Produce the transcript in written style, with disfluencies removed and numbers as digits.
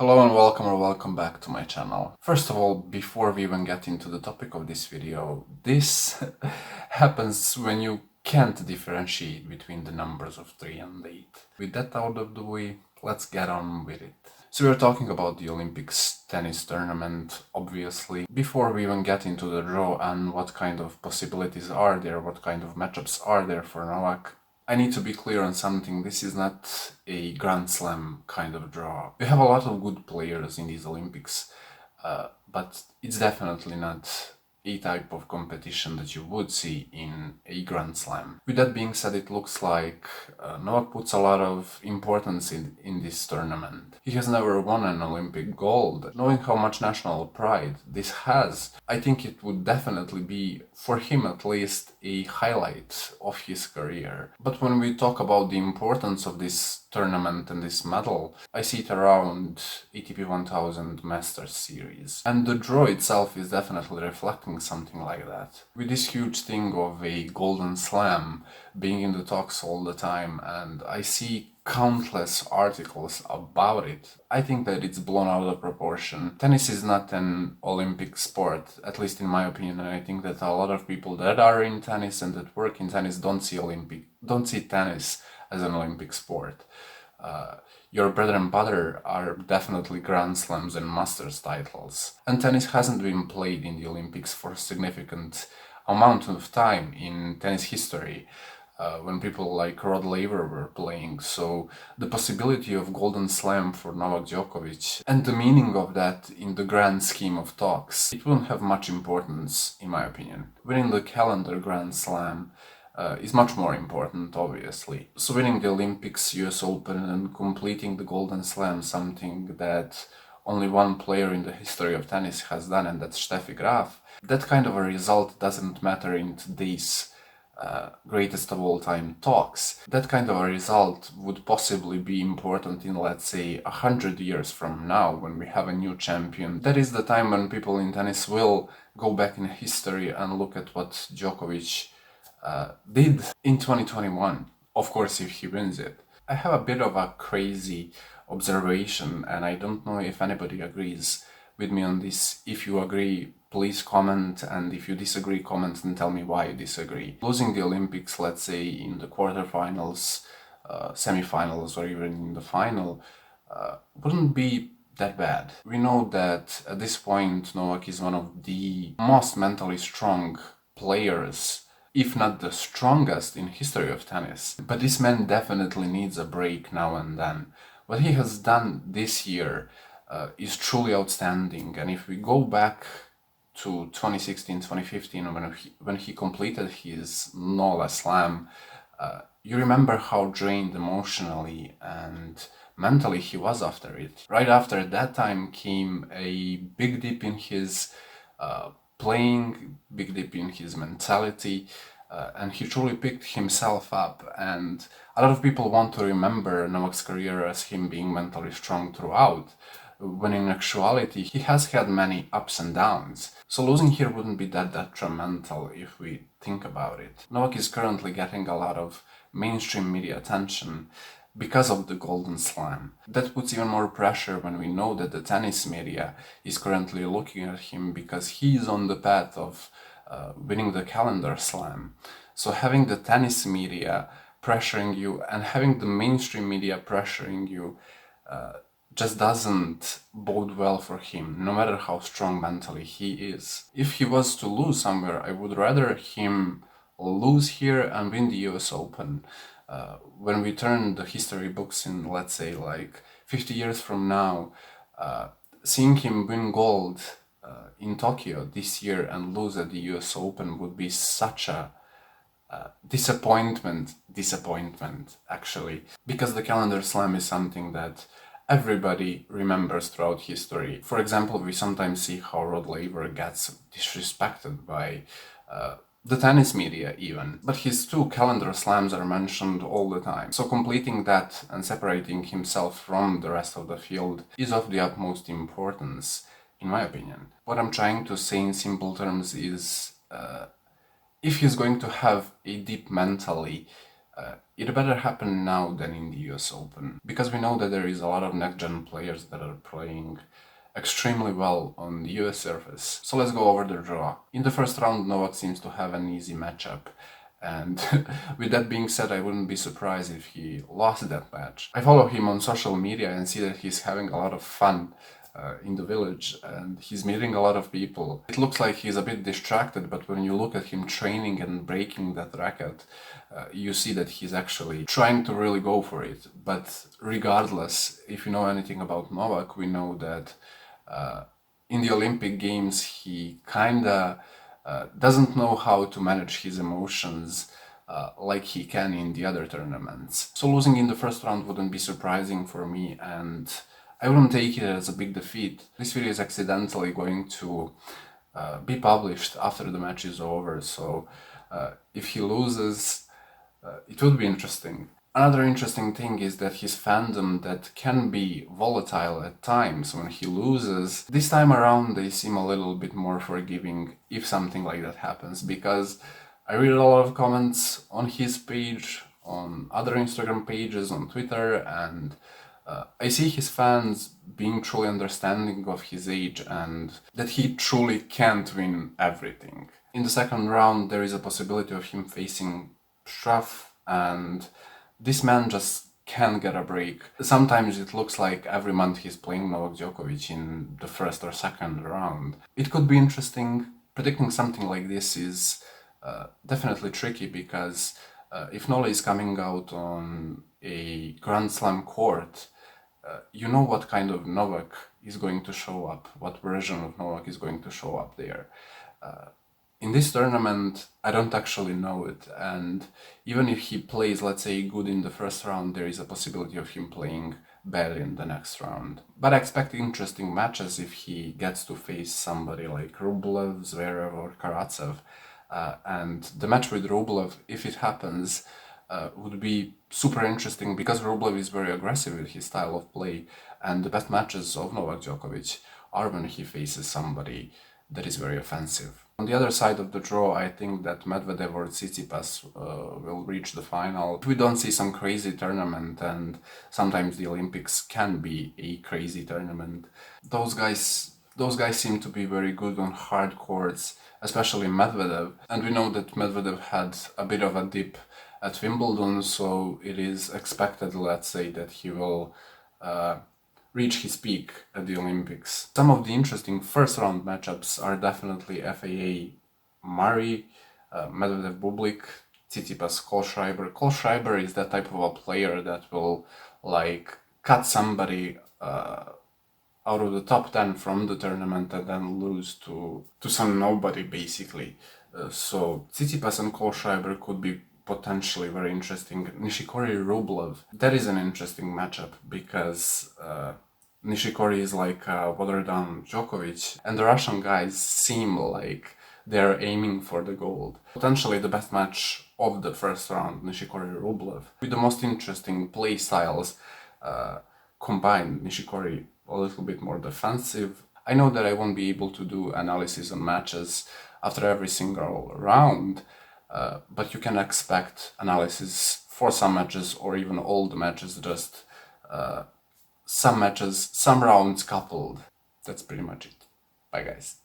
Hello and welcome or welcome back to my channel. First of all, before we even get into the topic of this video, this happens when you can't differentiate between the numbers of 3 and 8. With that out of the way, let's get on with it. So we're talking about the Olympics tennis tournament, obviously. Before we even get into the draw and what kind of possibilities are there, what kind of matchups are there for Novak, I need to be clear on something. This is not a Grand Slam kind of draw. We have a lot of good players in these Olympics, but it's definitely not a type of competition that you would see in a Grand Slam. With that being said, it looks like Novak puts a lot of importance in this tournament. He has never won an Olympic gold. Knowing how much national pride this has, I think it would definitely be, for him at least, a highlight of his career. But when we talk about the importance of this tournament and this medal, I see it around ATP 1000 Masters Series. And the draw itself is definitely reflecting something like that. With this huge thing of a Golden Slam being in the talks all the time, and I see countless articles about it, I think that it's blown out of proportion. Tennis is not an Olympic sport, at least in my opinion, and I think that a lot of people that are in tennis and that work in tennis don't see tennis as an Olympic sport. Your bread and butter are definitely Grand Slams and Masters titles. And tennis hasn't been played in the Olympics for a significant amount of time in tennis history, when people like Rod Laver were playing. So the possibility of Golden Slam for Novak Djokovic and the meaning of that in the grand scheme of talks, it wouldn't have much importance in my opinion. Winning the calendar Grand Slam is much more important, obviously. So winning the Olympics, US Open and completing the Golden Slam, something that only one player in the history of tennis has done, and that's Steffi Graf, that kind of a result doesn't matter in today's greatest of all time talks. That kind of a result would possibly be important in, let's say, 100 years from now, when we have a new champion. That is the time when people in tennis will go back in history and look at what Djokovic did in 2021, of course, if he wins it. I have a bit of a crazy observation, and I don't know if anybody agrees with me on this. If you agree, please comment, and if you disagree, comment and tell me why you disagree. Losing the Olympics, let's say in the quarterfinals, semifinals, or even in the final, wouldn't be that bad. We know that at this point Novak is one of the most mentally strong players, if not the strongest in history of tennis. But this man definitely needs a break now and then. What he has done this year is truly outstanding, and if we go back to 2016-2015 when he completed his NOLA Slam, you remember how drained emotionally and mentally he was after it. Right after that time came a big dip in his playing, big dip in his mentality, and he truly picked himself up. And a lot of people want to remember Novak's career as him being mentally strong throughout, when in actuality he has had many ups and downs. So losing here wouldn't be that detrimental if we think about it. Novak is currently getting a lot of mainstream media attention because of the Golden Slam. That puts even more pressure when we know that the tennis media is currently looking at him because he is on the path of winning the calendar slam. So having the tennis media pressuring you and having the mainstream media pressuring you just doesn't bode well for him, no matter how strong mentally he is. If he was to lose somewhere, I would rather him lose here and win the US Open. When we turn the history books in, let's say, like 50 years from now, seeing him win gold in Tokyo this year and lose at the US Open would be such a disappointment actually, because the calendar slam is something that everybody remembers throughout history. For example, we sometimes see how Rod Laver gets disrespected by the tennis media even, but his 2 calendar slams are mentioned all the time. So completing that and separating himself from the rest of the field is of the utmost importance, in my opinion. What I'm trying to say in simple terms is, if he's going to have a dip mentally, It better happen now than in the US Open, because we know that there is a lot of next-gen players that are playing extremely well on the US surface. So let's go over the draw. In the first round, Novak seems to have an easy matchup. And with that being said, I wouldn't be surprised if he lost that match. I follow him on social media and see that he's having a lot of fun in the village, and he's meeting a lot of people. It looks like he's a bit distracted, but when you look at him training and breaking that racket, you see that he's actually trying to really go for it. But regardless, if you know anything about Novak, we know that in the Olympic Games he kinda doesn't know how to manage his emotions like he can in the other tournaments. So losing in the first round wouldn't be surprising for me, and I wouldn't take it as a big defeat. This video is accidentally going to be published after the match is over, so if he loses, it would be interesting. Another interesting thing is that his fandom that can be volatile at times when he loses, this time around they seem a little bit more forgiving if something like that happens, because I read a lot of comments on his page, on other Instagram pages, on Twitter, and I see his fans being truly understanding of his age and that he truly can't win everything. In the second round, there is a possibility of him facing Struff, and this man just can't get a break. Sometimes it looks like every month he's playing Novak Djokovic in the first or second round. It could be interesting. Predicting something like this is definitely tricky, because if Nola is coming out on a Grand Slam court, you know what kind of Novak is going to show up, what version of Novak is going to show up there. In this tournament, I don't actually know it, and even if he plays, let's say, good in the first round, there is a possibility of him playing bad in the next round. But I expect interesting matches if he gets to face somebody like Rublev, Zverev, or Karatsev. And the match with Rublev, if it happens, would be super interesting, because Rublev is very aggressive with his style of play, and the best matches of Novak Djokovic are when he faces somebody that is very offensive. On the other side of the draw, I think that Medvedev or Tsitsipas will reach the final. If we don't see some crazy tournament, and sometimes the Olympics can be a crazy tournament, those guys seem to be very good on hard courts, especially Medvedev. And we know that Medvedev had a bit of a dip at Wimbledon, so it is expected, let's say, that he will reach his peak at the Olympics. Some of the interesting first round matchups are definitely FAA Murray, Medvedev Bublik, Tsitsipas Kohlschreiber. Kohlschreiber is that type of a player that will like cut somebody out of the top 10 from the tournament and then lose to some nobody, basically. So Tsitsipas and Kohlschreiber could be potentially very interesting. Nishikori Rublev, that is an interesting matchup, because Nishikori is like watered down Djokovic, and the Russian guys seem like they're aiming for the gold. Potentially the best match of the first round, Nishikori Rublev, with the most interesting play styles combined. Nishikori a little bit more defensive. I know that I won't be able to do analysis on matches after every single round, but you can expect analysis for some matches, or even all the matches, just some matches, some rounds coupled. That's pretty much it. Bye guys.